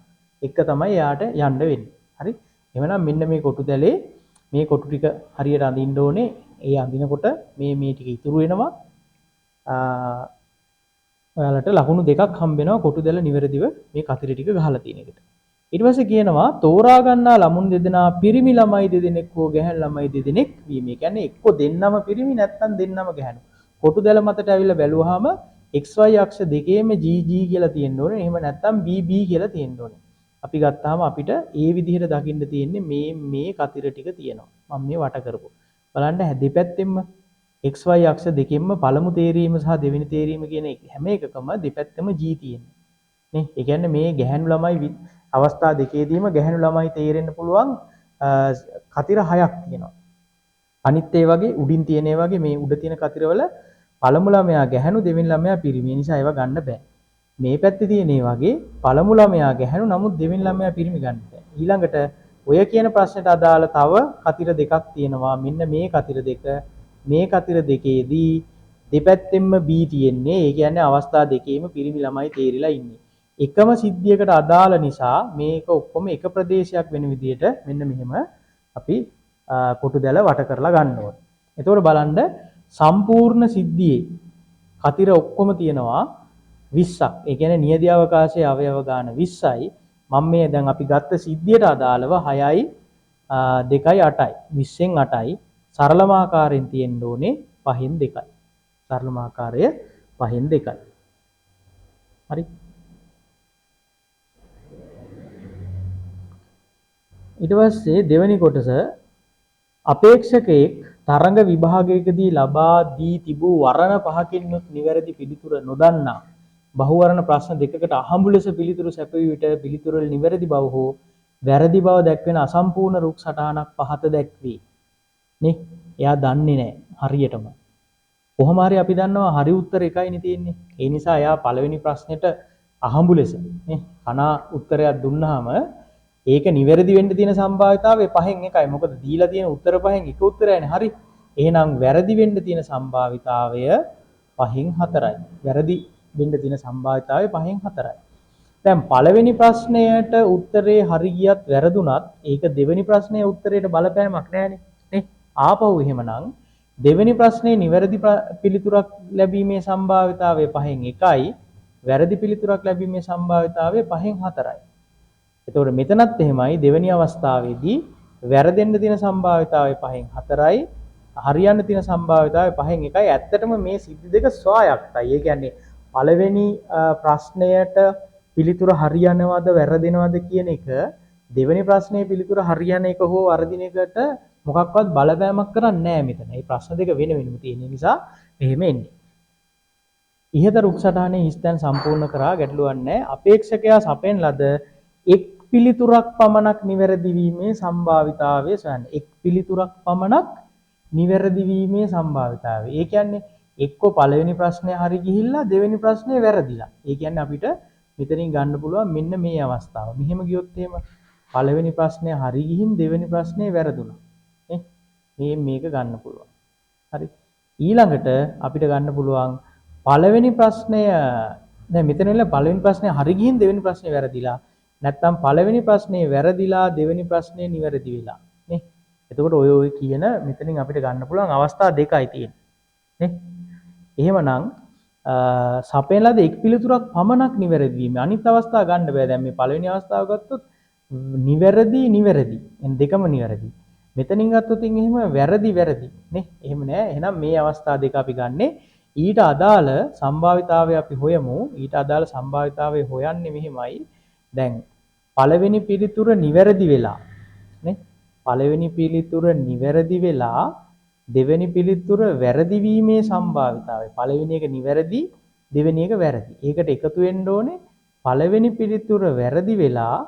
එක තමයි යාට යන්න වෙන්නේ. හරි. එහෙනම් මෙන්න මේ කොටු දැලේ මේ කොටු ටික හරියට අඳින්න ඕනේ. ඒ අඳිනකොට මේ ටික ඉතුරු වෙනවා. ඔයාලට ලකුණු දෙකක් හම්බ වෙනවා කොටු දැල නිවැරදිව මේ කතිර ටික ගහලා තියෙන එකට. ඊට පස්සේ කියනවා තෝරා ගන්නා ළමුන් දෙදෙනා පිරිමි ළමයි දෙදෙනෙක් හෝ ගැහැණු ළමයි දෙදෙනෙක් වීම. ඒ කියන්නේ එක්ක දෙන්නම පිරිමි නැත්නම් දෙන්නම ගැහැණු. කොටු දැල මතට ඇවිල්ලා බැලුවාම XY අක්ෂ දෙකේම GG කියලා තියෙන්න ඕනේ. එහෙම නැත්නම් BB කියලා තියෙන්න ඕනේ. අපි ගත්තාම අපිට ඒ විදිහට දකින්න තියෙන්නේ මේ කතිර ටික තියෙනවා. මම මේ වට කරපො. බලන්න දෙපැත්තෙම XY අක්ෂ දෙකෙන්ම පළමු තේරීම සහ දෙවෙනි තේරීම කියන හැම එකකම දෙපැත්තෙම G තියෙනවා. නේ? ඒ කියන්නේ මේ ගැහැණු ළමයි අවස්ථා දෙකේදීම ගැහැණු ළමයි තේරෙන්න පුළුවන් කතිර 6ක් තියෙනවා. අනිත් ඒ වගේ උඩින් තියෙන ඒ වගේ මේ උඩ තියෙන කතිරවල පළමු ළමයා ගැහැණු, දෙවෙනි ළමයා පිරිමි. ඒ නිසා ඒවා ගන්න බෑ. මේ පැත්තේ තියෙන ඒ වගේ පළමු ළමයා ගැහැණු නමුත් දෙවෙනි ළමයා පිරිමි ගන්න බෑ. ඊළඟට ඔය කියන ප්‍රශ්නෙට අදාළ තව කතිර දෙකක් තියෙනවා. මෙන්න මේ කතිර දෙක. මේ කතිර දෙකේදී දෙපැත්තෙම B තියෙන්නේ. ඒ කියන්නේ අවස්ථා දෙකේම පිරිමි ළමයි තේරිලා ඉන්නේ. එකම සිද්ධියකට අදාළ නිසා මේක ඔක්කොම එක ප්‍රදේශයක් වෙන විදිහට මෙන්න මෙහෙම අපි කොටු දැල වට කරලා ගන්න ඕනේ. එතකොට බලන්න සම්පූර්ණ සිද්ධියේ කතිර ඔක්කොම තියෙනවා 20ක්. ඒ කියන්නේ නියදී අවකාශයේ අවයව ගාන 20යි. මම මේ දැන් අපි ගත්ත සිද්ධියට අදාළව 6යි 2යි 8යි. 20න් 8යි. සරලම ආකාරයෙන් තියෙන්න ඕනේ 5න් 2යි. සරලම ආකාරය 5න් 2යි. හරි. ඊට පස්සේ දෙවෙනි කොටස අපේක්ෂකයෙක් තරඟ විභාගයකදී ලබා දී තිබූ වර්ණ පහකින් යුත් නිවැරදි පිළිතුර නොදන්නා බහුවර්ණ ප්‍රශ්න දෙකකට අහඹු ලෙස පිළිතුරු සැපයූ විට පිළිතුරු වල නිවැරදි බව හෝ වැරදි බව දැක්වෙන අසම්පූර්ණ රුක් සටහනක් පහත දැක්වේ. නේ? එයා දන්නේ නැහැ හරියටම. කොහොම හරි අපි දන්නවා හරි උත්තර එකයිනේ තියෙන්නේ. ඒ නිසා එයා පළවෙනි ප්‍රශ්නෙට අහඹු ලෙස නේ කනා උත්තරයක් දුන්නාම ඒක නිවැරදි වෙන්න තියෙන සම්භාවිතාවය 5න් එකයි. මොකද දීලා තියෙන උත්තර 5න් එක උත්තරයනේ හරි. එහෙනම් වැරදි වෙන්න තියෙන සම්භාවිතාවය 5න් 4යි. වැරදි වෙන්න තියෙන සම්භාවිතාවය 5න් 4යි. දැන් පළවෙනි ප්‍රශ්නයට උත්තරේ හරි ගියත් වැරදුනත් ඒක දෙවෙනි ප්‍රශ්නයේ උත්තරයට බලපෑමක් නැහැනේ නේ. ආපහු එහෙමනම් දෙවෙනි ප්‍රශ්නේ නිවැරදි පිළිතුරක් ලැබීමේ සම්භාවිතාවය 5න් 1යි. වැරදි පිළිතුරක් ලැබීමේ සම්භාවිතාවය 5න් 4යි. එතකොට මෙතනත් එහෙමයි දෙවෙනි අවස්ථාවේදී වැරදෙන්න තියෙන සම්භාවිතාවය 5න් 4යි. හරියන්න තියෙන සම්භාවිතාවය 5න් 1යි. ඇත්තටම මේ සිද්ධි දෙක ස්වායක්තයි. ඒ කියන්නේ පළවෙනි ප්‍රශ්නයට පිළිතුර හරියනවද වැරදෙනවද කියන එක දෙවෙනි ප්‍රශ්නේ පිළිතුර හරියන එක හෝ වර්ධින එකට මොකක්වත් බලපෑමක් කරන්නේ නැහැ මෙතන. මේ ප්‍රශ්න දෙක වෙන වෙනම තියෙන නිසා මෙහෙම එන්නේ. ඉහත රුක් සටහනේ හිස්තැන් සම්පූර්ණ කරා ගැටලුවක් නැහැ. අපේක්ෂකයා සපෙන් ලද එක් පිළිතුරක් පමණක් නිවැරදි වීමේ සම්භාවිතාවය සොයන්න. එක් පිළිතුරක් පමණක් නිවැරදි වීමේ සම්භාවිතාවය. ඒ කියන්නේ එක්ක පළවෙනි ප්‍රශ්නේ හරි ගිහිල්ලා දෙවෙනි ප්‍රශ්නේ වැරදිලා. ඒ කියන්නේ අපිට මෙතනින් ගන්න පුළුවන් මෙන්න මේ අවස්ථාව. මෙහෙම ගියොත් එහෙම පළවෙනි ප්‍රශ්නේ හරි ගිහින් දෙවෙනි ප්‍රශ්නේ වැරදුනා. නේ මේක ගන්න පුළුවන්. හරි. ඊළඟට අපිට ගන්න පුළුවන් පළවෙනි ප්‍රශ්නය දැන් මෙතන ඉන්න පළවෙනි ප්‍රශ්නේ හරි ගිහින් දෙවෙනි ප්‍රශ්නේ වැරදිලා. නැත්තම් පළවෙනි ප්‍රශ්නේ වැරදිලා දෙවෙනි ප්‍රශ්නේ නිවැරදි වෙලා. නේ. එතකොට ඔය කියන මෙතනින් අපිට ගන්න පුළුවන් අවස්ථා දෙකයි තියෙන්නේ. නේ. එහෙමනම් සපේලද එක් පිළිතුරක් පමණක් නිවැරදි වීම. අනිත් අවස්ථා ගන්න බෑ. දැන් මේ පළවෙනි අවස්ථාව ගත්තොත් නිවැරදි. දෙකම නිවැරදි. මෙතනින් ගත්තොත් එහෙම වැරදි නේ. එහෙම නෑ. එහෙනම් මේ අවස්ථා දෙක අපි ගන්නෙ ඊට අදාළ සම්භාවිතාවය අපි හොයමු. ඊට අදාළ සම්භාවිතාවය හොයන්නේ මෙහිමයි. දැන් පළවෙනි පිළිතුර නිවැරදි වෙලා නේ. පළවෙනි පිළිතුර නිවැරදි වෙලා දෙවෙනි පිළිතුර වැරදි වීමේ සම්භාවිතාවය. පළවෙනි එක නිවැරදි, දෙවෙනි එක වැරදි. ඒකට එකතු වෙන්න ඕනේ පළවෙනි පිළිතුර වැරදි වෙලා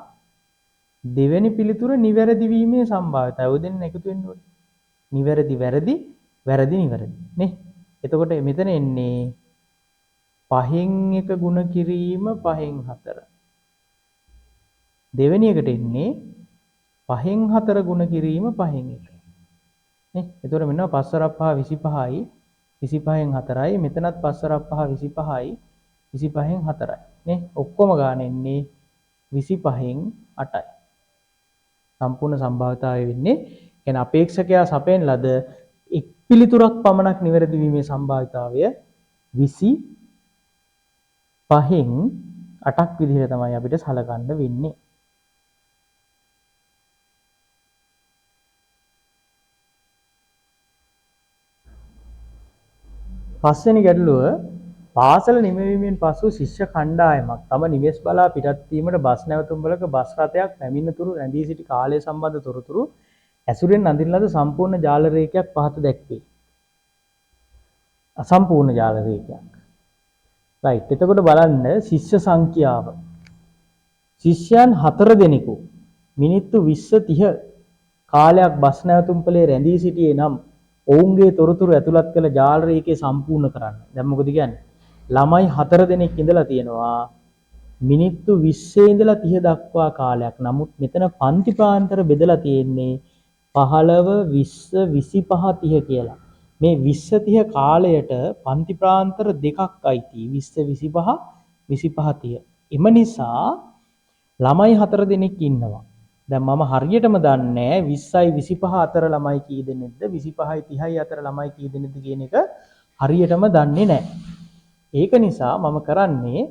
දෙවෙනි පිළිතුර නිවැරදි වීමේ සම්භාවිතාවය. ඔය දෙන්න එකතු වෙන්න ඕනේ. නිවැරදි වැරදි, වැරදි නිවැරදි නේ. එතකොට මෙතන එන්නේ 5න් 1 ගුණ කිරීම 5න් 4. දෙවෙනි එකට එන්නේ 5න් 4 ගුණ කිරීම 5න් 1. නේ. එතකොට මෙන්න 5 5 25යි 25න් 4යි. මෙතනත් 5 5 25යි 25න් 4යි. නේ. ඔක්කොම ගාන එන්නේ 25න් 8යි. සම්පූර්ණ සම්භාවිතාවය වෙන්නේ කියන්නේ අපේක්ෂකයා සපයන ලද එක් පිළිතුරක් පමණක් නිවැරදි වීමේ සම්භාවිතාවය 25න් 8ක් විදිහට තමයි අපිට සලකන්න වෙන්නේ. පස්වෙනි ගැටලුව පාසල නිමවීමෙන් පසු ශිෂ්‍ය කණ්ඩායමක් තම නිවෙස් බලා පිටත් වීමට බස් නැවතුම්වලක බස් රථයක් පැමිණෙතුරු රැඳී සිටි කාලය සම්බන්ධ තොරතුරු ඇසුරෙන් අඳින ලද සම්පූර්ණ ජාල රේඛයක් පහත දැක්වේ. අසම්පූර්ණ ජාල රේඛයක්. රයිට්. එතකොට බලන්න ශිෂ්‍ය සංඛ්‍යාව. ශිෂ්‍යයන් 4 දෙනෙකු මිනිත්තු 20 30 කාලයක් බස් නැවතුම්පලේ රැඳී සිටියේ නම් ඔවුන්ගේ තොරතුරු ඇතුළත් කළ ජාල රේඛය සම්පූර්ණ කරන්න. දැන් මොකද කියන්නේ? ළමයි 4 දෙනෙක් ඉඳලා තියෙනවා මිනිත්තු 20 ඉඳලා 30 දක්වා කාලයක්. නමුත් මෙතන පන්ති ප්‍රාන්තර බෙදලා තියෙන්නේ 15 20 25 30 කියලා. මේ 20 30 කාලයට පන්ති ප්‍රාන්තර දෙකක් අයිති. 20 25 25 30. එම නිසා ළමයි 4 දෙනෙක් ඉන්නවා. දැන් මම හරියටම දන්නේ 20යි 25 අතර ළමයි කී දෙනෙක්ද 25යි 30යි අතර ළමයි කී දෙනෙක්ද කියන එක හරියටම දන්නේ නැහැ. ඒක නිසා මම කරන්නේ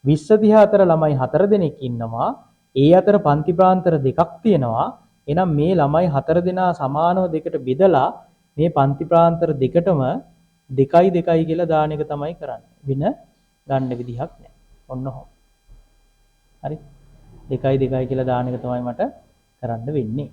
20 30 අතර ළමයි 4 දෙනෙක් ඉන්නවා. ඒ අතර පන්ති ප්‍රාන්තර දෙකක් තියෙනවා. එහෙනම් මේ ළමයි 4 දෙනා සමානව දෙකට බෙදලා මේ පන්ති ප්‍රාන්තර දෙකටම 2යි 2යි කියලා දාන එක තමයි කරන්නේ. වෙන ගන්න විදිහක් නැහැ. ඔන්න ඔහොම. හරි. 2යි 2යි කියලා දාන එක තමයි මට කරන්න වෙන්නේ.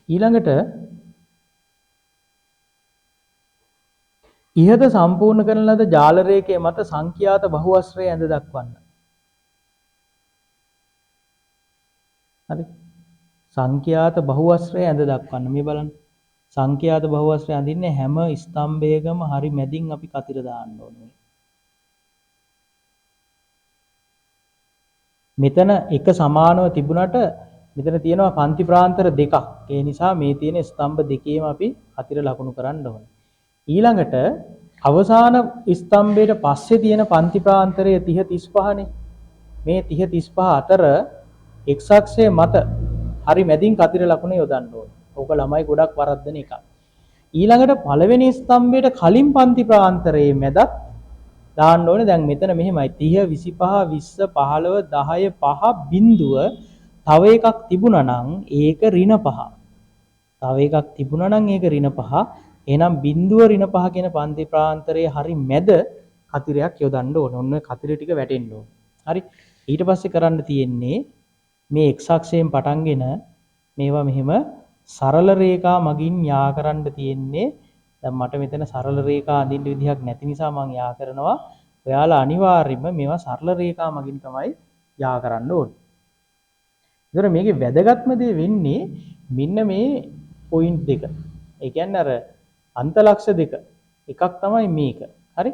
ඊළඟට ඉහත සම්පූර්ණ කරන ලද ජාල රේඛය මත සංඛ්‍යාත බහුවස්ත්‍රය ඇඳ දක්වන්න. හරි. සංඛ්‍යාත බහුවස්ත්‍රය ඇඳ දක්වන්න. මේ බලන්න. සංඛ්‍යාත බහුවස්ත්‍රය අඳින්නේ හැම ස්තම්භයකම හරි මැදින් අපි කතිර දාන්න ඕනේ. මෙතන එක සමානව තිබුණට මෙතන තියෙනවා පන්ති ප්‍රාන්තර දෙකක්. ඒ නිසා මේ තියෙන ස්තම්භ දෙකේම අපි කතිර ලකුණු කරන්න ඕනේ. ඊළඟට අවසාන ස්තම්භයට පස්සේ තියෙන පන්ති ප්‍රාන්තරය 30 35නේ. මේ 30 35 අතර x අක්ෂයේ මත හරි මැදින් කතිර ලකුණ යොදන්න ඕනේ. ඕක ළමයි ගොඩක් වරද්දන එකක්. ඊළඟට පළවෙනි ස්තම්භයට කලින් පන්ති ප්‍රාන්තරයේ මැදත් දාන්න ඕනේ. දැන් මෙතන මෙහෙමයි 30 25 20 15 10 5 බිඳුව තව එකක් තිබුණා නම් ඒක ඍණ 5. තව එකක් තිබුණා නම් ඒක ඍණ 5. එහෙනම් බිඳුව ඍණ 5 කියන පන්ති ප්‍රාන්තරයේ හරි මැද කතිරයක් යොදන්න ඕනේ. ඔන්න කතිර ටික වැටෙන්න ඕනේ. හරි. ඊට පස්සේ කරන්න තියෙන්නේ මේ x අක්ෂයෙන් පටන්ගෙන මේවා මෙහෙම සරල රේඛා මගින් යා කරන්න තියෙන්නේ. දැන් මට මෙතන සරල රේඛා අඳින්න විදිහක් නැති නිසා මම යා කරනවා. ඔයාලා අනිවාර්යයෙන්ම මේවා සරල රේඛා මගින් තමයි යා කරන්න ඕනේ. ඒතර මේකේ වැදගත්ම දේ වෙන්නේ මෙන්න මේ පොයින්ට් දෙක. ඒ කියන්නේ අර අන්තලක්ෂ දෙක. එකක් තමයි මේක. හරි?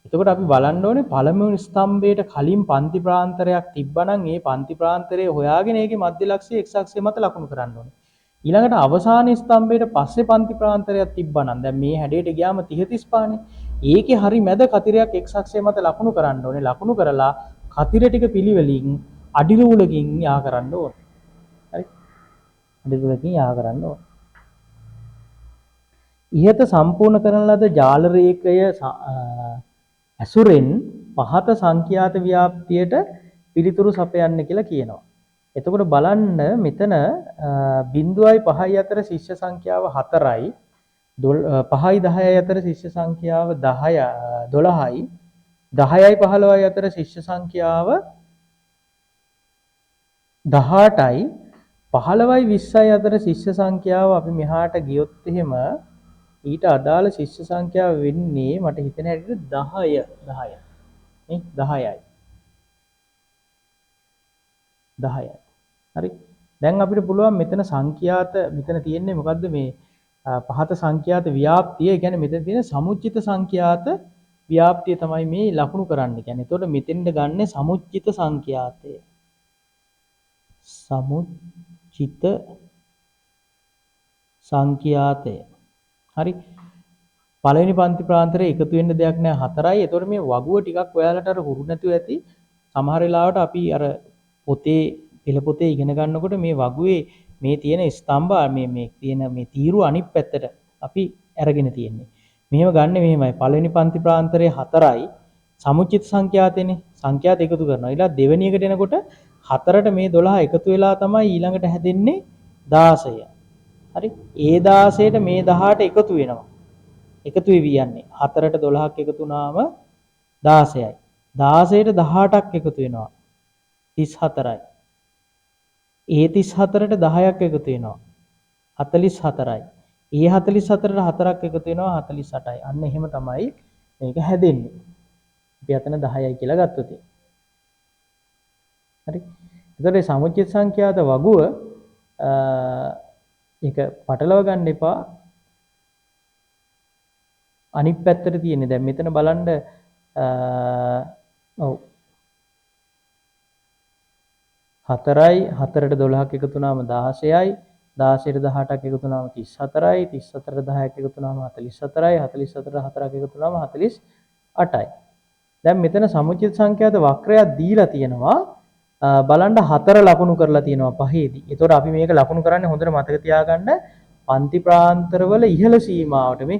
එතකොට අපි බලන්න ඕනේ පළමුවෙනි ස්තම්භයට කලින් පන්ති ප්‍රාන්තරයක් තිබ්බනම් ඒ පන්ති ප්‍රාන්තරය හොයාගෙන ඒකේ මධ්‍ය ලක්ෂය x අක්ෂය මත ලකුණු කරන්න ඕනේ. ඊළඟට අවසාන ස්තම්භයට පස්සේ පන්ති ප්‍රාන්තරයක් තිබ්බනම් දැන් මේ හැඩයට ගියාම 30 35නේ. ඒකේ හරි මැද කතිරයක් x අක්ෂය මත ලකුණු කරන්න ඕනේ. ලකුණු කරලා කතිර ටික පිළිවෙලින් අඩිරූලකින් යා කරන්න ඕනේ. හරි? අඩිරූලකින් යා කරන්න ඕනේ. ඉහත සම්පූර්ණ කරන ලද ජාල රේඛය ඇසුරෙන් පහත සංඛ්‍යාත ව්‍යාප්තියට පිළිතුරු සපයන්න කියලා කියනවා. එතකොට බලන්න මෙතන 0යි 5යි අතර ශිෂ්‍ය සංඛ්‍යාව 4යි 5යි 10යි අතර ශිෂ්‍ය සංඛ්‍යාව 10යි 12යි 10යි 15යි අතර ශිෂ්‍ය සංඛ්‍යාව 18යි 15යි 20යි අතර ශිෂ්‍ය සංඛ්‍යාව අපි මෙහාට ගියොත් එහෙම ඊට අදාළ ශිෂ්‍ය සංඛ්‍යාව වෙන්නේ මට හිතෙන හැටියට 10යි නේ 10යි හරි දැන් අපිට පුළුවන් මෙතන සංඛ්‍යාත මෙතන තියෙන්නේ මොකද්ද මේ පහත සංඛ්‍යාත ව්‍යාප්තිය. ඒ කියන්නේ මෙතන තියෙන සමුච්චිත සංඛ්‍යාත ව්‍යාප්තිය තමයි මේ ලකුණු කරන්න කියන්නේ. එතකොට මෙතෙන්ද ගන්න සමුච්චිත සංඛ්‍යාතය. සමුච්චිත සංඛ්‍යාතය. හරි. පළවෙනි පන්ති ප්‍රාන්තරේ එකතු වෙන්න දෙයක් නැහැ 4යි. එතකොට මේ වගුව ටිකක් ඔයාලට අර හුරු නැතුව ඇති. සමහර වෙලාවට අපි අර පොතේ පෙළ පොතේ ඉගෙන ගන්නකොට මේ වගුවේ මේ තියෙන ස්තම්භ මේ තියෙන මේ තීරු අනිත් පැත්තට අපි අරගෙන තියෙන්නේ. මෙහෙම ගන්න මෙහෙමයි. පළවෙනි පන්ති ප්‍රාන්තරයේ 4යි සමුච්චිත සංඛ්‍යාතේනේ. සංඛ්‍යාත එකතු කරනවා. ඊළඟ දෙවෙනි එකට එනකොට 4ට මේ 12 එකතු වෙලා තමයි ඊළඟට හැදෙන්නේ 16. හරි. ඒ 16ට මේ 18ට එකතු වෙනවා. එකතු වෙවි යන්නේ. 4ට 12ක් එකතු වුණාම 16යි. 16ට 18ක් එකතු වෙනවා. 34යි. ඒ 34ට 10ක් එකතු වෙනවා 44යි. ඒ 44ට 4ක් එකතු වෙනවා 48යි. අන්න එහෙම තමයි මේක හැදෙන්නේ. අපි අතන 10යි කියලා ගත්තොත්. හරි. ඒතකොට මේ සමුච්චිත සංඛ්‍යාත වගුව ඒක පටලව ගන්න එපා. අනිත් පැත්තට තියෙන්නේ. දැන් මෙතන බලන්න ඔව් 4යි 4ට 12ක් එකතු වුණාම 16යි 16ට 18ක් එකතු වුණාම 34යි 34ට 10ක් එකතු වුණාම 44යි 44ට 4ක් එකතු වුණාම 48යි. දැන් මෙතන සමුච්චිත සංඛ්‍යාත වක්‍රයක් දීලා තියෙනවා. බලන්න 4 ලකුණු කරලා තියෙනවා පහේදී. ඒතකොට අපි මේක ලකුණු කරන්නේ හොඳට මතක තියාගන්න පන්ති ප්‍රාන්තරවල ඉහළ සීමාවට මේ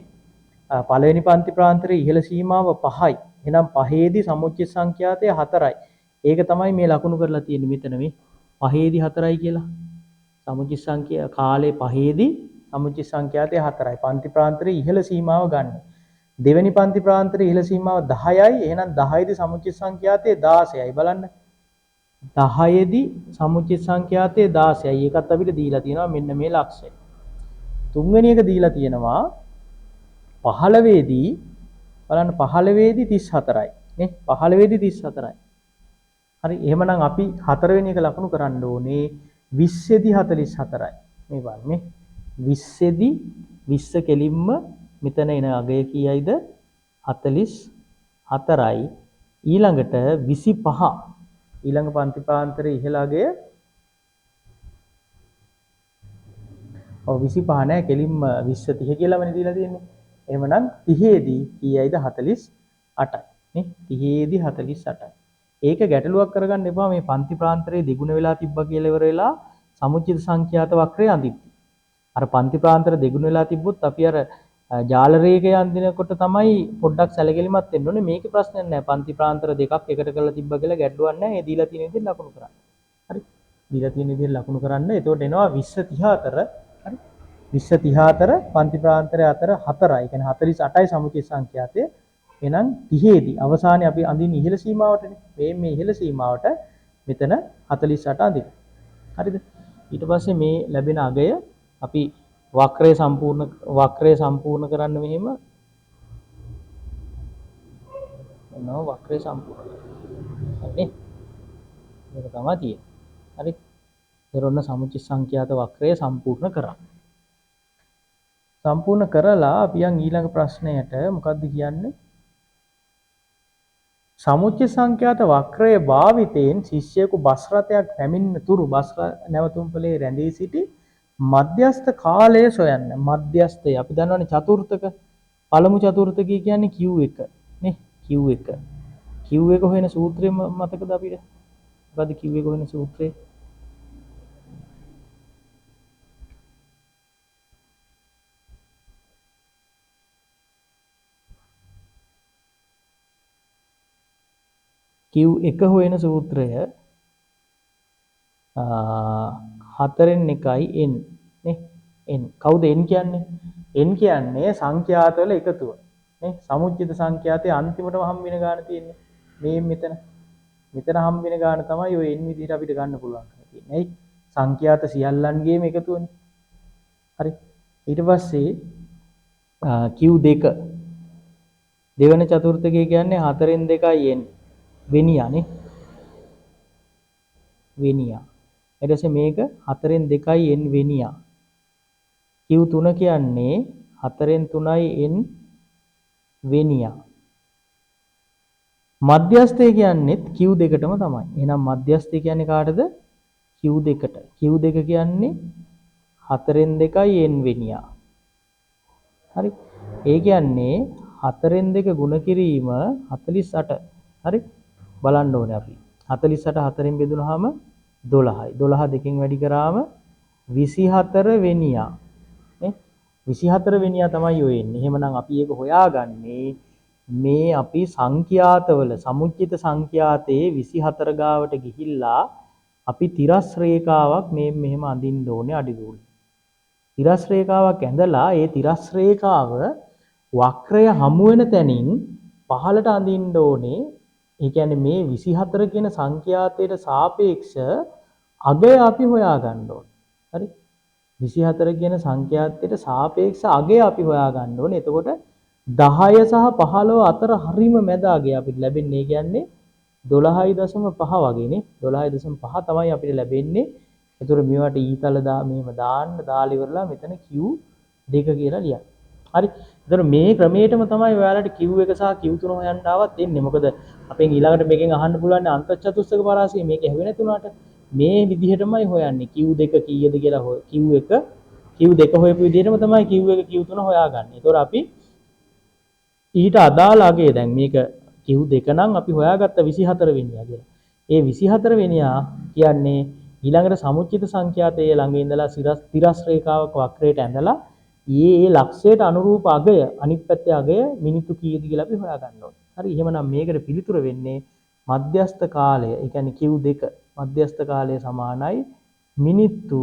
පළවෙනි පන්ති ප්‍රාන්තරයේ ඉහළ සීමාව 5යි. එහෙනම් පහේදී සමුච්චිත සංඛ්‍යාතය 4යි. ඒක තමයි මේ ලකුණු කරලා තියෙන්නේ මෙතන මේ පහේදී 4යි කියලා. සමුච්චිත සංඛ්‍යා කාලේ පහේදී සමුච්චිත සංඛ්‍යාතය 4යි. පන්ති ප්‍රාන්තරයේ ඉහළ සීමාව ගන්න. දෙවෙනි පන්ති ප්‍රාන්තරයේ ඉහළ සීමාව 10යි. එහෙනම් 10 දී සමුච්චිත සංඛ්‍යාතය 16යි. බලන්න. 10 දී සමුච්චිත සංඛ්‍යාතය 16යි. ඒකත් අපිට දීලා තියෙනවා මෙන්න මේ ලක්ෂය. තුන්වෙනි එක දීලා තියෙනවා 15 දී බලන්න 15 දී 34යි නේ 15 දී 34යි. හරි එහෙමනම් අපි හතරවෙනි එක ලකුණු කරන්න ඕනේ 20 දී 44යි. මේ බලන්න මේ 20 දී 20 කෙලින්ම මෙතන එන අගය කීයයිද 44යි. ඊළඟට 25 ඊළඟ පන්ති ප්‍රාන්තරයේ ඉහළ අගය ඔව් 25 නෑ කෙලින්ම 20 30 කියලාමනේ දීලා තියෙන්නේ. එහෙමනම් 30 දී කීයයිද 48යි නේ 30 දී 48යි. ඒක ගැටලුවක් කරගන්න එපා මේ පන්ති ප්‍රාන්තරයේ දෙගුණ වෙලා තිබ්බා කියලා ඉවර වෙලා සමුච්චිත සංඛ්‍යාත වක්‍රය අඳිද්දි. අර පන්ති ප්‍රාන්තර දෙගුණ වෙලා තිබ්බොත් අපි අර ජාල රේඛය අඳිනකොට තමයි පොඩ්ඩක් සැලකිලිමත් වෙන්න ඕනේ. මේකේ ප්‍රශ්නයක් නෑ. පන්ති ප්‍රාන්තර දෙකක් එකට කරලා තිබ්බා කියලා ගැටලුවක් නෑ. ඒ දීලා තියෙන විදිහට ලකුණු කරන්න. හරි. දීලා තියෙන විදිහට ලකුණු කරන්න. එතකොට එනවා 20 34 හරි. 20 34 පන්ති ප්‍රාන්තරය අතර 4යි. ඒ කියන්නේ 48යි සමුච්චිත සංඛ්‍යාතය. එහෙනම් 30 දී අවසානයේ අපි අඳින්නේ ඉහළ සීමාවටනේ. මේ ඉහළ සීමාවට මෙතන 48 අඳින්න. හරිද? ඊට පස්සේ මේ ලැබෙන අගය අපි වක්‍රය සම්පූර්ණ කරන්න මෙහෙම මොනවා වක්‍රය සම්පූර්ණ කරන්නේ. මේක තමයි තියෙන්නේ. හරි. ඊළොන්න සමුච්චිත සංඛ්‍යාත වක්‍රය සම්පූර්ණ කරා. සම්පූර්ණ කරලා අපි යන් ඊළඟ ප්‍රශ්නයට මොකද්ද කියන්නේ? සමුච්චිත සංඛ්‍යාත වක්‍රයේ භාවිතයෙන් ශිෂ්‍යයෙකු බස් රථයක් පැමිණෙන තුරු බස් නැවතුම්පලේ රැඳී සිටි මධ්‍යස්ථ කාලය සොයන්න. මධ්‍යස්ථය අපි දන්නවනේ චතුර්ථක. පළමු චතුර්ථකය කියන්නේ Q1 නේ Q1. Q1 හොයන සූත්‍රය මතකද අපිට? මොකද්ද Q1 හොයන සූත්‍රය? Q1 හොයන සූත්‍රය 4න් 1යි n නේ n. කවුද n කියන්නේ? n කියන්නේ සංඛ්‍යාතවල එකතුව නේ. සමුච්චිත සංඛ්‍යාතයේ අන්තිමටම හම් වෙන ගාන තියෙන්නේ. මේ මෙතන හම් වෙන ගාන තමයි ඔය n විදිහට අපිට ගන්න පුළුවන් තියෙන්නේ. ඇයි? සංඛ්‍යාත සියල්ලන්ගේම එකතුවනේ. හරි. ඊට පස්සේ Q2 දෙවන චතුර්ථකය කියන්නේ 4න් 2යි n. වෙනියා නේ වෙනියා. ඊට පස්සේ මේක 4න් 2යි n වෙනියා. Q3 කියන්නේ 4න් 3යි n වෙනියා. මධ්‍යස්ථය කියන්නේත් Q2ටම තමයි. එහෙනම් මධ්‍යස්ථය කියන්නේ කාටද? Q2ට. Q2 කියන්නේ 4න් 2යි n වෙනියා. හරි. ඒ කියන්නේ 4න් 2 ගුණ කිරීම 48. හරි. බලන්න ඕනේ අපි. 48 4න් බෙදුනහම 12යි. 12 දෙකෙන් වැඩි කරාම 24 වෙනියා. නේ? 24 වෙනියා තමයි ඔය එන්නේ. එහෙමනම් අපි ඒක හොයාගන්නේ මේ අපි සංඛ්‍යාතවල සමුච්චිත සංඛ්‍යාතයේ 24 ගාවට ගිහිල්ලා අපි තිරස් රේඛාවක් මේ මෙහෙම අඳින්න ඕනේ අඩිදූල. තිරස් රේඛාවක් ඇඳලා ඒ තිරස් රේඛාව වක්‍රය හමු වෙන තැනින් පහළට අඳින්න ඕනේ. ඒ කියන්නේ මේ 24 කියන සංඛ්‍යාතයට සාපේක්ෂ අගය අපි හොයා ගන්න ඕනේ. හරි? 24 කියන සංඛ්‍යාතයට සාපේක්ෂ අගය අපි හොයා ගන්න ඕනේ. එතකොට 10 සහ 15 අතර හරීම මැද අගය අපිට ලැබෙන්නේ. ඒ කියන්නේ 12.5 වගේනේ. 12.5 තමයි අපිට ලැබෙන්නේ. එතකොට මේවට ඊතල මෙහෙම දාලා ඉවරලා මෙතන Q2 කියලා ලියන්න. හරි. එතකොට මේ ක්‍රමයටම තමයි ඔයාලට Q1 සහ Q3 හොයන්න ආවත් එන්නේ. මොකද අපෙන් ඊළඟට මේකෙන් අහන්න පුළුවන් අන්තර්චතුස්සක පරාසය මේක ඇහුවේ නැති උනාට මේ විදිහටමයි හොයන්නේ. Q2 කීයද කියලා Q2 හොයපු විදිහටම තමයි Q1 Q3 හොයාගන්නේ. එතකොට අපි ඊට අදාළ අගය දැන් මේක Q2 නම් අපි හොයාගත්ත 24 වෙනියා කියලා. ඒ 24 වෙනියා කියන්නේ ඊළඟට සමුච්චිත සංඛ්‍යාතයේ ළඟ ඉඳලා තිරස් රේඛාවක් වක්‍රයට ඇඳලා ඒ ලක්ෂයට අනුරූප අගය අනිත් පැත්තේ අගය මිනිත්තු කීයද කියලා අපි හොයාගන්න ඕනේ. හරි. එහෙමනම් මේකට පිළිතුර වෙන්නේ මධ්‍යස්ථ කාලය. ඒ කියන්නේ Q2 මධ්‍යස්ථ කාලය සමානයි මිනිත්තු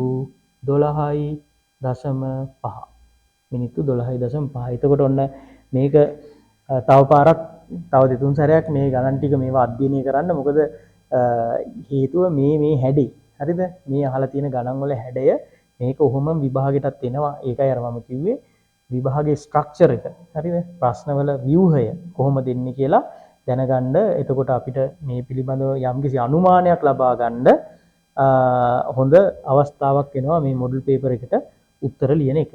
12.5. මිනිත්තු 12.5. එතකොට ඔන්න මේක තව පාරක් තව දෙතුන් සැරයක් මේ ගණන් ටික මේවා අධ්‍යයනය කරන්න. මොකද හේතුව මේ හැඩේ. හරිද? මේ අහලා තියෙන ගණන් වල හැඩය මේක ඔහොම විභාගෙටත් එනවා. ඒකයි අර මම කිව්වේ විභාගයේ ස්ට්‍රක්චර් එක හරිද ප්‍රශ්නවල ව්‍යුහය කොහොමද දෙන්නේ කියලා දැනගන්න එතකොට අපිට මේ පිළිබඳව යම්කිසි අනුමානයක් ලබා ගන්න හොඳ අවස්ථාවක් වෙනවා මේ මොඩල් පේපර් එකට උත්තර ලියන එක.